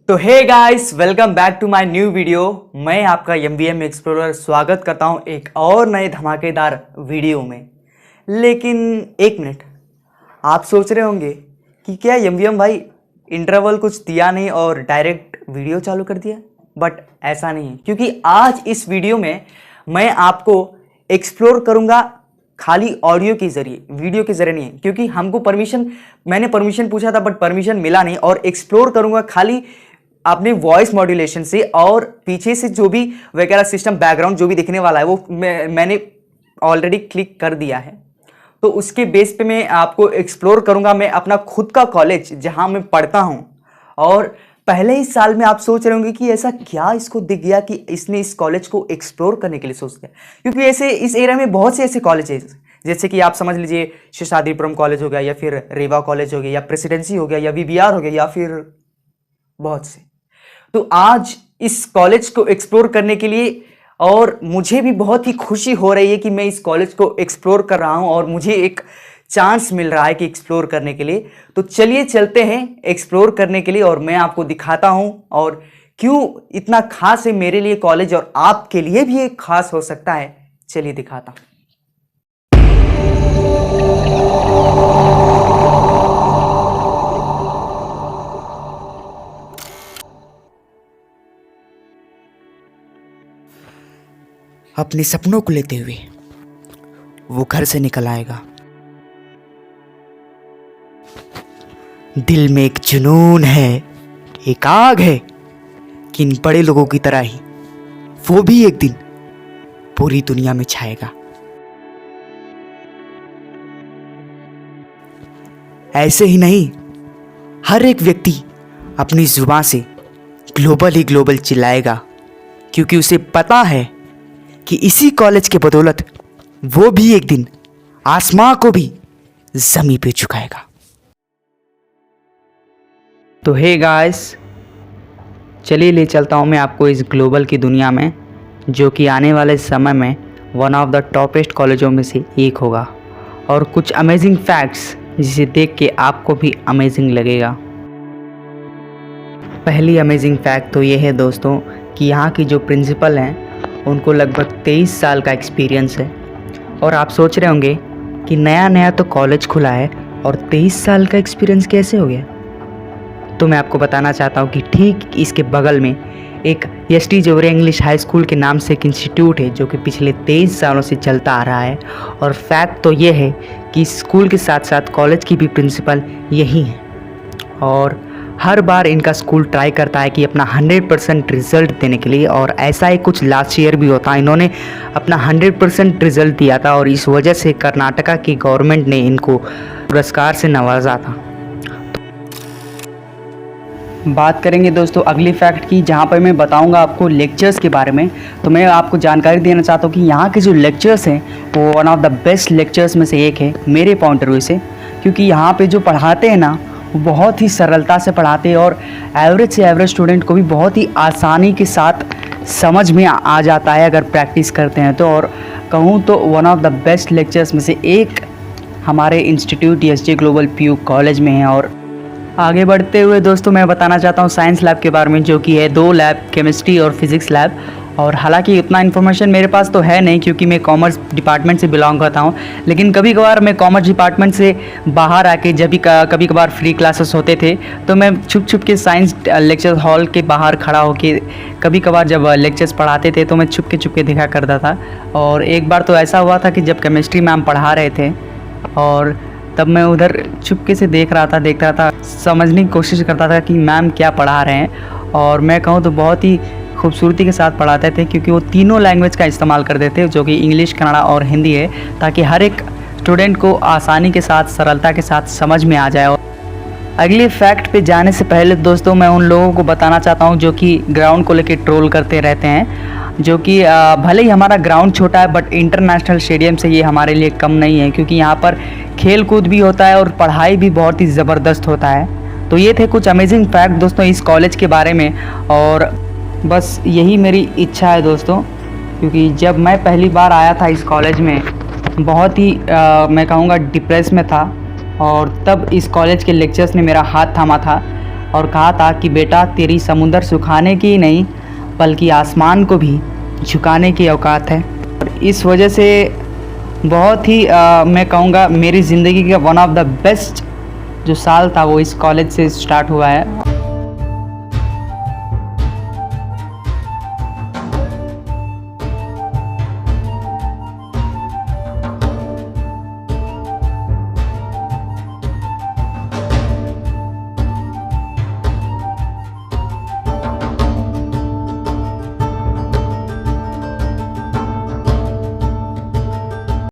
तो hey guys, welcome back to my new video. मैं आपका एमवीएम एक्सप्लोरर स्वागत करता हूं एक और नए धमाकेदार वीडियो में। लेकिन एक मिनट, आप सोच रहे होंगे कि क्या एमवीएम भाई इंटरवल कुछ दिया नहीं और डायरेक्ट वीडियो चालू कर दिया। बट ऐसा नहीं है, क्योंकि आज इस वीडियो में मैं आपको एक्सप्लोर करूंगा खाली ऑडियो के जरिए, वीडियो के जरिए नहीं है। क्योंकि हमको मैंने परमिशन पूछा था बट परमिशन मिला नहीं, और एक्सप्लोर करूंगा खाली अपने वॉइस मॉड्यूलेशन से, और पीछे से जो भी वगैरह सिस्टम बैकग्राउंड जो भी दिखने वाला है वो मैंने ऑलरेडी क्लिक कर दिया है। तो उसके बेस पे मैं आपको एक्सप्लोर करूंगा मैं अपना खुद का कॉलेज जहां मैं पढ़ता हूं। और पहले ही साल में आप सोच रहे होंगे कि ऐसा क्या इसको दिख गया कि इसने इस कॉलेज को एक्सप्लोर करने के लिए सोच दिया। क्योंकि ऐसे इस एरिया में बहुत से ऐसे कॉलेज है, जैसे कि आप समझ लीजिए शेषाद्रीपुरम कॉलेज हो गया, या फिर रेवा कॉलेज हो गया, या प्रेसिडेंसी हो गया, या वीबीआर हो गया, या फिर बहुत से। तो आज इस कॉलेज को एक्सप्लोर करने के लिए, और मुझे भी बहुत ही खुशी हो रही है कि मैं इस कॉलेज को एक्सप्लोर कर रहा हूं और मुझे एक चांस मिल रहा है कि एक्सप्लोर करने के लिए। तो चलिए चलते हैं एक्सप्लोर करने के लिए, और मैं आपको दिखाता हूं और क्यों इतना खास है मेरे लिए कॉलेज, और आपके लिए भी एक खास हो सकता है। चलिए दिखाता हूं। अपने सपनों को लेते हुए वो घर से निकल आएगा। दिल में एक जुनून है, एक आग है कि इन बड़े लोगों की तरह ही वो भी एक दिन पूरी दुनिया में छाएगा। ऐसे ही नहीं, हर एक व्यक्ति अपनी जुबान से ग्लोबल ही ग्लोबल चिल्लाएगा, क्योंकि उसे पता है कि इसी कॉलेज के बदौलत वो भी एक दिन आसमां को भी जमीन पे झुकाएगा। तो हे गाइस, चलिए ले चलता हूँ मैं आपको इस ग्लोबल की दुनिया में, जो कि आने वाले समय में वन ऑफ द टॉपेस्ट कॉलेजों में से एक होगा, और कुछ अमेजिंग फैक्ट्स जिसे देख के आपको भी अमेजिंग लगेगा। पहली अमेजिंग फैक्ट तो ये है दोस्तों कि यहाँ की जो प्रिंसिपल हैं उनको लगभग 23 साल का एक्सपीरियंस है। और आप सोच रहे होंगे कि नया नया तो कॉलेज खुला है और 23 साल का एक्सपीरियंस कैसे हो गया। तो मैं आपको बताना चाहता हूँ कि ठीक इसके बगल में एक एस.टी. जोवरे इंग्लिश हाई स्कूल के नाम से एक इंस्टीट्यूट है, जो कि पिछले 23 सालों से चलता आ रहा है। और फैक्ट तो ये है कि स्कूल के साथ साथ कॉलेज की भी प्रिंसिपल यही हैं, और हर बार इनका स्कूल ट्राई करता है कि अपना 100% रिज़ल्ट देने के लिए। और ऐसा ही कुछ लास्ट ईयर भी होता है, इन्होंने अपना 100% रिज़ल्ट दिया था, और इस वजह से कर्नाटका की गवर्नमेंट ने इनको पुरस्कार से नवाजा था। बात करेंगे दोस्तों अगली फैक्ट की, जहाँ पर मैं बताऊंगा आपको लेक्चर्स के बारे में। तो मैं आपको जानकारी देना चाहता हूँ कि यहाँ के जो लेक्चर्स हैं वो one of the best lectures में से एक है मेरे पॉइंट ऑफ व्यू से। क्योंकि यहाँ पे जो पढ़ाते हैं ना, बहुत ही सरलता से पढ़ाते हैं, और एवरेज से एवरेज स्टूडेंट को भी बहुत ही आसानी के साथ समझ में आ जाता है अगर प्रैक्टिस करते हैं तो। और कहूँ तो one of the best lectures में से एक हमारे institute S J. Global PU college में है। और आगे बढ़ते हुए दोस्तों मैं बताना चाहता हूँ साइंस लैब के बारे में, जो कि है 2 लैब, केमिस्ट्री और फिज़िक्स लैब। और हालांकि उतना इन्फॉर्मेशन मेरे पास तो है नहीं, क्योंकि मैं कॉमर्स डिपार्टमेंट से बिलोंग करता हूँ। लेकिन कभी कभार मैं कॉमर्स डिपार्टमेंट से बाहर आके, जब भी कभी कभार फ्री क्लासेस होते थे, तो मैं छुप छुप के साइंस लेक्चर हॉल के बाहर खड़ा होके कभी कभार जब लेक्चर्स पढ़ाते थे तो मैं छुप के देखा करता था। और एक बार तो ऐसा हुआ था कि जब केमिस्ट्री मैम पढ़ा रहे थे, और तब मैं उधर चुपके से देख रहा था, समझने की कोशिश करता था कि मैम क्या पढ़ा रहे हैं। और मैं कहूँ तो बहुत ही खूबसूरती के साथ पढ़ाते थे, क्योंकि वो तीनों लैंग्वेज का इस्तेमाल करते थे, जो कि इंग्लिश, कन्नड़ा और हिंदी है, ताकि हर एक स्टूडेंट को आसानी के साथ, सरलता के साथ समझ में आ जाए। अगले फैक्ट पे जाने से पहले दोस्तों मैं उन लोगों को बताना चाहता हूँ जो कि ग्राउंड को लेकर ट्रोल करते रहते हैं, जो कि भले ही हमारा ग्राउंड छोटा है बट इंटरनेशनल स्टेडियम से ये हमारे लिए कम नहीं है, क्योंकि यहाँ पर खेल कूद भी होता है और पढ़ाई भी बहुत ही ज़बरदस्त होता है। तो ये थे कुछ अमेजिंग फैक्ट दोस्तों इस कॉलेज के बारे में। और बस यही मेरी इच्छा है दोस्तों, क्योंकि जब मैं पहली बार आया था इस कॉलेज में, बहुत ही मैं कहूँगा डिप्रेस में था, और तब इस कॉलेज के लेक्चर्स ने मेरा हाथ थामा था। और कहा था कि बेटा तेरी समुंदर सुखाने की ही नहीं बल्कि आसमान को भी झुकाने की औकात है। और इस वजह से बहुत ही मैं कहूँगा मेरी ज़िंदगी का वन ऑफ द बेस्ट जो साल था वो इस कॉलेज से स्टार्ट हुआ है।